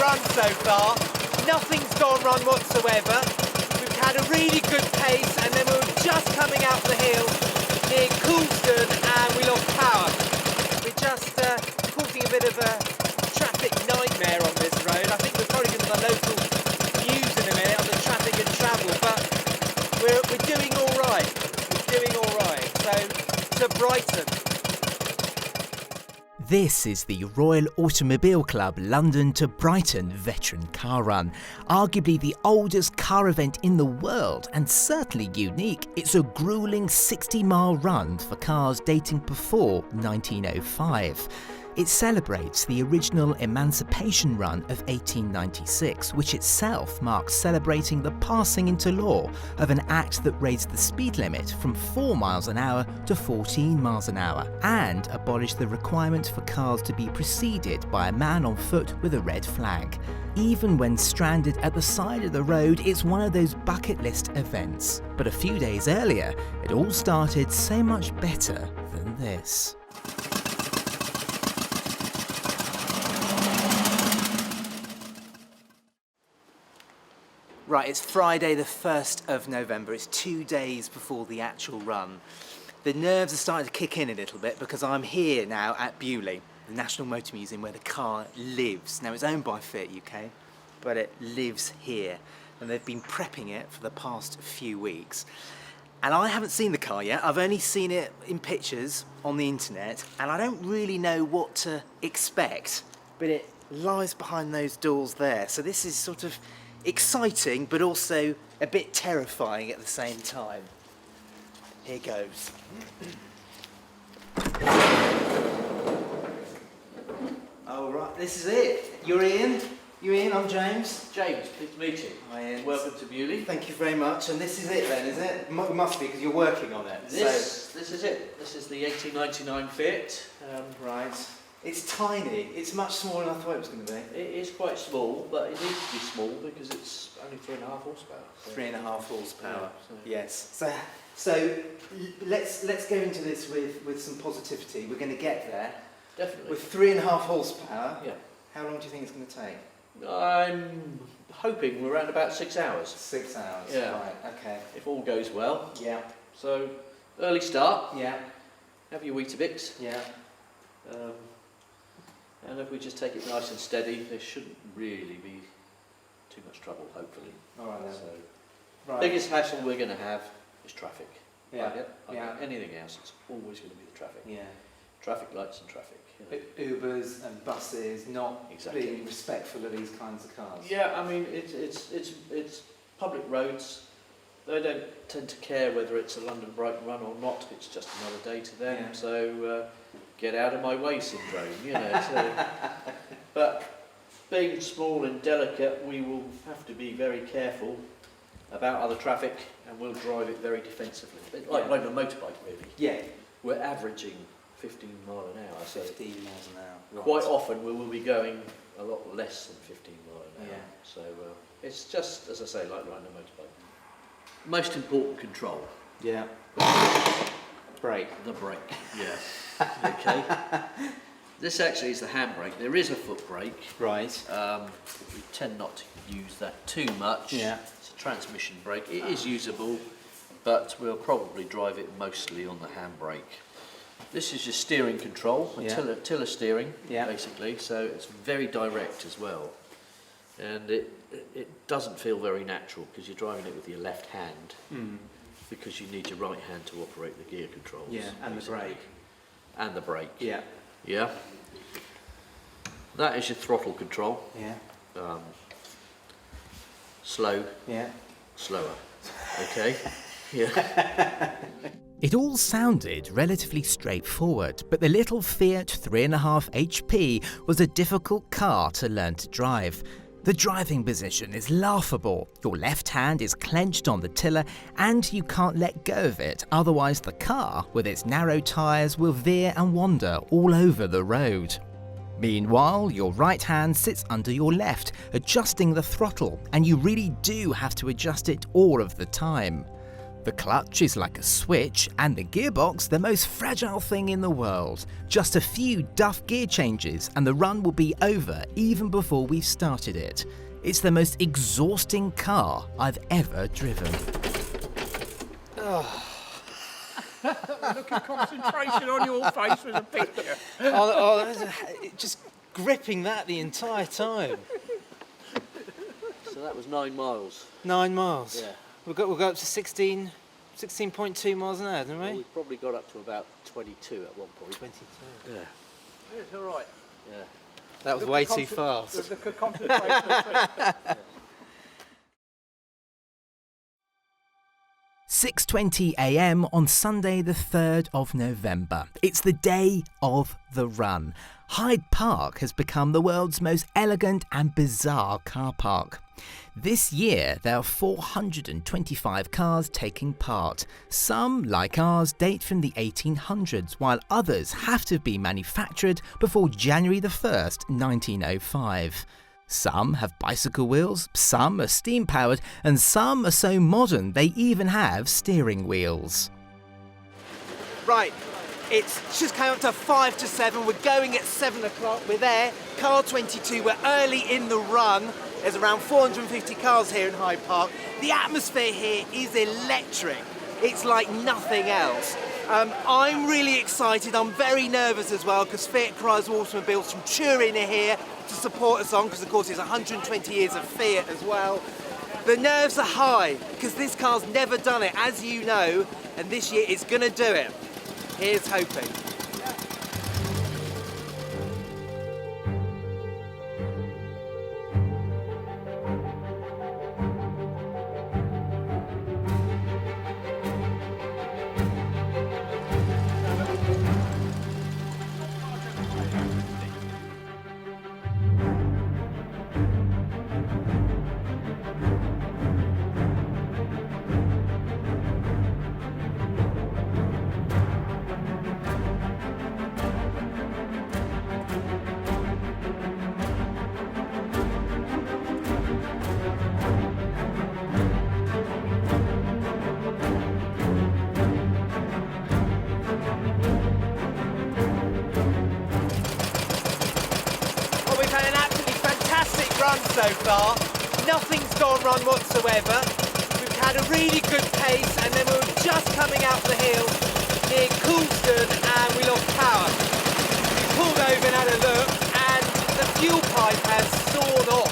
run so far. Nothing's gone wrong whatsoever. We've had a really good pace, and then we were just coming out the hill near Coulston and we lost power. We're just causing a bit of a traffic nightmare on this road. I think we're probably going to the local news in a minute on the traffic and travel, but we're doing all right. We're doing all right. So, to Brighton. This is the Royal Automobile Club London to Brighton Veteran Car Run. Arguably the oldest car event in the world and certainly unique. It's a gruelling 60-mile run for cars dating before 1905. It celebrates the original Emancipation Run of 1896, which itself marks celebrating the passing into law of an act that raised the speed limit from 4 miles an hour to 14 miles an hour and abolished the requirement for cars to be preceded by a man on foot with a red flag. Even when stranded at the side of the road, it's one of those bucket list events. But a few days earlier, it all started so much better than this. Right, it's Friday the 1st of November. It's 2 days before the actual run. The nerves are starting to kick in a little bit because I'm here now at Bewley, the National Motor Museum where the car lives. Now it's owned by Fiat UK, but it lives here. And they've been prepping it for the past few weeks. And I haven't seen the car yet. I've only seen it in pictures on the internet, and I don't really know what to expect. But it lies behind those doors there. So this is sort of exciting, but also a bit terrifying at the same time. Here goes. Oh, right, this is it. You're Ian. You're Ian, I'm James. James, pleased to meet you. Hi, Ian. Welcome to Bewley. Thank you very much. And this is it then, is it? It must be, because you're working on it. This is it. This is the 1899 Fiat. Right. It's tiny. It's much smaller than I thought it was going to be. It is quite small, but it needs to be small because it's only 3.5 horsepower. So 3.5 horsepower. Yeah, Yes. So let's go into this with some positivity. We're going to get there. Definitely. With 3.5 horsepower. Yeah. How long do you think it's going to take? I'm hoping we're around about 6 hours. 6 hours. Yeah. Right. Okay. If all goes well. Yeah. So early start. Yeah. Have your Weetabix. Yeah. And if we just take it nice and steady, there shouldn't really be too much trouble, hopefully. All right then. So, right. biggest hassle we're going to have is traffic. Yeah. Like anything else, it's always going to be the traffic. Yeah. Traffic lights and traffic. You know. Ubers and buses not Exactly. being respectful of these kinds of cars. Yeah, I mean it's public roads. They don't tend to care whether it's a London Brighton run or not. It's just another day to them. Yeah. So get out of my way syndrome, you know. So, but being small and delicate, we will have to be very careful about other traffic, and we'll drive it very defensively. Like a motorbike, really. Yeah. We're averaging 15 mile an hour. So 15 miles an hour. Right. quite often we will be going a lot less than 15 mile an hour. Yeah. So it's just, as I say, like riding a motorbike. Most important control. Yeah. Brake. The brake. Yeah. Okay. This actually is the handbrake. There is a foot brake. Right. We tend not to use that too much. Yeah. It's a transmission brake. It is usable, but we'll probably drive it mostly on the handbrake. This is your steering control, tiller steering, basically. So it's very direct as well, and it doesn't feel very natural because you're driving it with your left hand, because you need your right hand to operate the gear controls. Yeah, and basically. The brake. And the brake. Yeah. Yeah. That is your throttle control. Yeah. Slow. Yeah. Slower. Okay. Yeah. It all sounded relatively straightforward, but the little Fiat 3.5 HP was a difficult car to learn to drive. The driving position is laughable. Your left hand is clenched on the tiller and you can't let go of it, otherwise the car, with its narrow tyres, will veer and wander all over the road. Meanwhile, your right hand sits under your left, adjusting the throttle, and you really do have to adjust it all of the time. The clutch is like a switch and the gearbox the most fragile thing in the world. Just a few duff gear changes and the run will be over even before we've started it. It's the most exhausting car I've ever driven. Look at concentration on your face with a picture. Just gripping that the entire time. So that was 9 miles. 9 miles. Yeah. We'll go up to 16.2 miles an hour, haven't Well, we? we've probably got up to about 22 at one point. 22. Yeah. It's all right. Yeah. That was way too fast. Look at concentration. 6:20 a.m. on Sunday the 3rd of November. It's the day of the run. Hyde Park has become the world's most elegant and bizarre car park. This year there are 425 cars taking part. Some, like ours, date from the 1800s, while others have to be manufactured before January the 1st, 1905. Some have bicycle wheels, some are steam powered, and some are so modern they even have steering wheels. Right, it's just come up to 5 to 7. We're going at 7 o'clock. We're there. Car 22. We're early in the run. There's around 450 cars here in Hyde Park. The atmosphere here is electric. It's like nothing else. I'm really excited. I'm very nervous as well because Fiat automobiles from Turin are here to support us on, because of course it's 120 years of Fiat as well. The nerves are high because this car's never done it, as you know, and this year it's going to do it. Here's hoping. So far, nothing's gone wrong whatsoever. We've had a really good pace and then we were just coming out the hill near Coulston and we lost power. We pulled over and had a look and the fuel pipe has sawn off,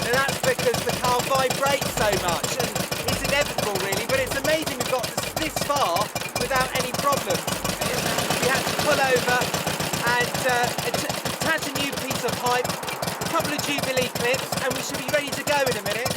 and that's because the car vibrates so much, and it's inevitable really, but it's amazing we've got this far without any problems. We had to pull over and attach a new piece of pipe, couple of Jubilee clips, and we should be ready to go in a minute.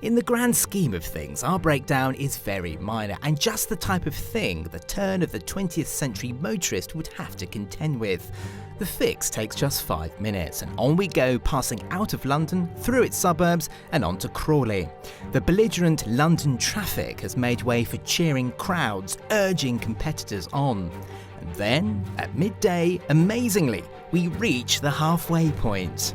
In the grand scheme of things, our breakdown is very minor and just the type of thing the turn of the 20th century motorist would have to contend with. The fix takes just 5 minutes and on we go, passing out of London, through its suburbs and on to Crawley. The belligerent London traffic has made way for cheering crowds, urging competitors on. And then, at midday, amazingly, we reach the halfway point.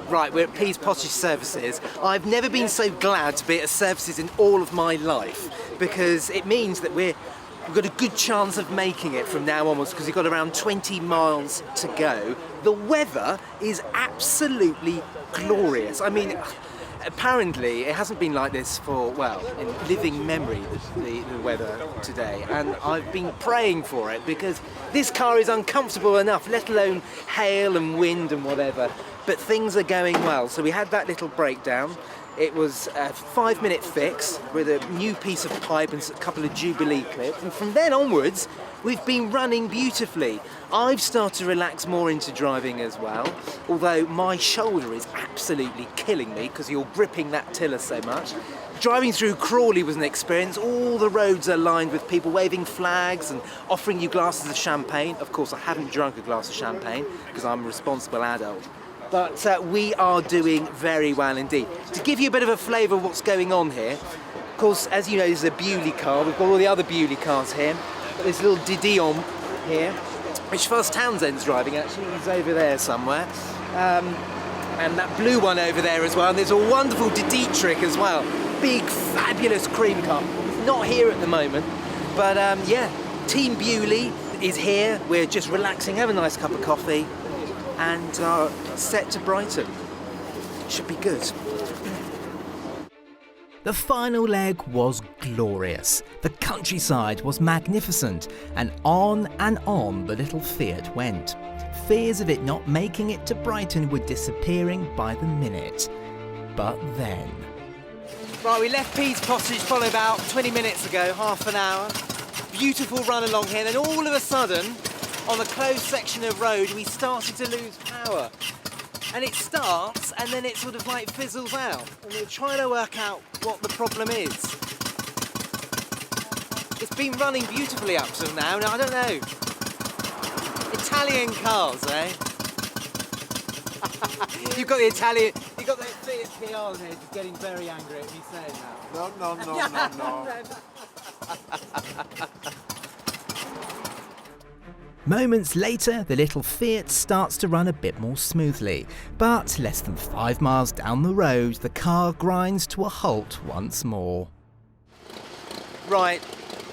Right, we're at Pease Pottage Services. I've never been so glad to be at a services in all of my life, because it means that we've got a good chance of making it from now onwards, because we've got around 20 miles to go. The weather is absolutely glorious. I mean, apparently it hasn't been like this for, well, in living memory, the weather today, and I've been praying for it because this car is uncomfortable enough, let alone hail and wind and whatever, but things are going well. So we had that little breakdown. It was a 5-minute fix with a new piece of pipe and a couple of Jubilee clips, and from then onwards we've been running beautifully. I've started to relax more into driving as well, although my shoulder is absolutely killing me because you're gripping that tiller so much. Driving through Crawley was an experience. All the roads are lined with people waving flags and offering you glasses of champagne. Of course, I haven't drunk a glass of champagne because I'm a responsible adult. But we are doing very well indeed. To give you a bit of a flavour of what's going on here, of course, as you know, this is a Bewley car. We've got all the other Bewley cars here. Got this little Didion here, which Fuzz Townsend's driving actually. He's over there somewhere. And that blue one over there as well. And there's a wonderful De Dietrich as well. big, fabulous cream cup. It's not here at the moment, but yeah, Team Bewley is here. We're just relaxing, have a nice cup of coffee, and are set to Brighton. Should be good. The final leg was glorious. The countryside was magnificent, and on the little Fiat went. Fears of it not making it to Brighton were disappearing by the minute. But then... Right, we left Pease Cottage probably about 20 minutes ago, half an hour. Beautiful run along here, then all of a sudden, on a closed section of road, we started to lose power. And it starts, and then it sort of like fizzles out. And we're trying to work out what the problem is. It's been running beautifully up till now, I don't know. Italian cars, eh? You've got the Fiat PR here just getting very angry at me saying that. No. Moments later, the little Fiat starts to run a bit more smoothly, but less than 5 miles down the road, the car grinds to a halt once more. Right,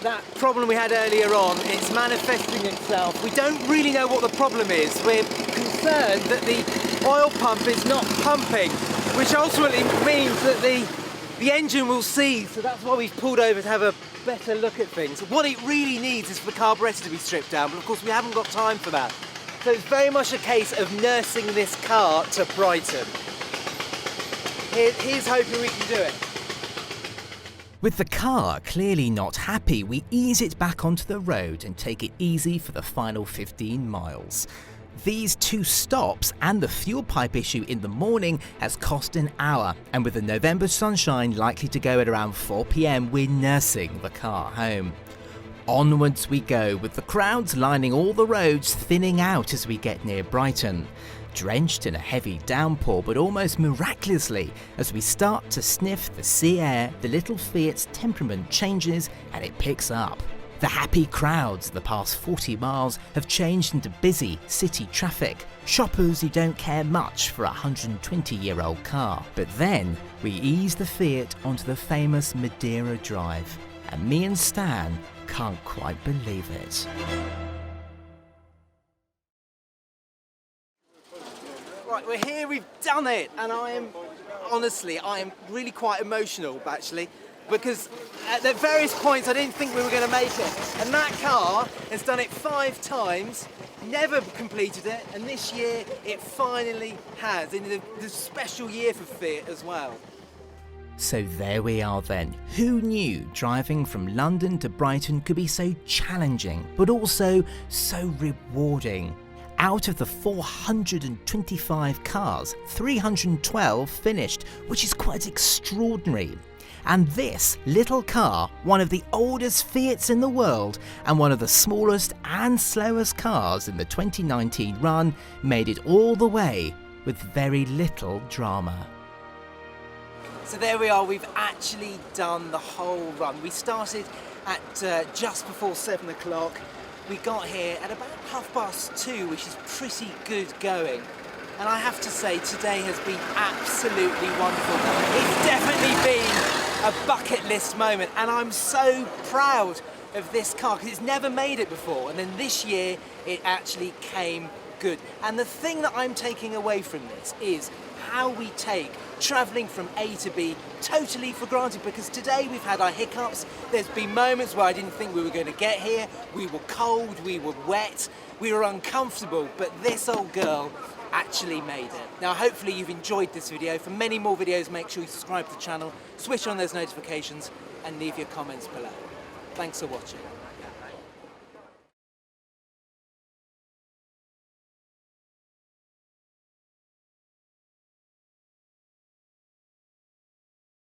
that problem we had earlier on, it's manifesting itself. We don't really know what the problem is. We're concerned that the oil pump is not pumping, which ultimately means that the engine will seize, so that's why we've pulled over to have a better look at things. What it really needs is for the carburettor to be stripped down, but of course we haven't got time for that. So it's very much a case of nursing this car to Brighton. Here's hoping we can do it. With the car clearly not happy, we ease it back onto the road and take it easy for the final 15 miles. These 2 stops and the fuel pipe issue in the morning has cost an hour, and with the November sunshine likely to go at around 4 PM, we're nursing the car home. Onwards we go, with the crowds lining all the roads thinning out as we get near Brighton. Drenched in a heavy downpour, but almost miraculously, as we start to sniff the sea air, the little Fiat's temperament changes and it picks up. The happy crowds the past 40 miles have changed into busy city traffic, shoppers who don't care much for a 120-year-old car. But then we ease the Fiat onto the famous Madeira Drive, and me and Stan can't quite believe it. Right, we're here, we've done it, and I am really quite emotional, actually, because at the various points I didn't think we were going to make it, and that car has done it 5 times, never completed it, and this year it finally has, in the special year for Fiat as well. So there we are then. Who knew driving from London to Brighton could be so challenging, but also so rewarding? Out of the 425 cars, 312 finished, which is quite extraordinary. And this little car, one of the oldest Fiats in the world and one of the smallest and slowest cars in the 2019 run, made it all the way with very little drama. So there we are, we've actually done the whole run. We started at just before 7 o'clock. We got here at about 2:30, which is pretty good going. And I have to say, today has been absolutely wonderful. It's definitely been a bucket list moment, and I'm so proud of this car because it's never made it before. And then this year, it actually came good. And the thing that I'm taking away from this is how we take travelling from A to B totally for granted, because today we've had our hiccups. There's been moments where I didn't think we were going to get here. We were cold, we were wet, we were uncomfortable, but this old girl actually made it. Now hopefully you've enjoyed this video. For many more videos, make sure you subscribe to the channel, switch on those notifications and leave your comments below. Thanks for watching.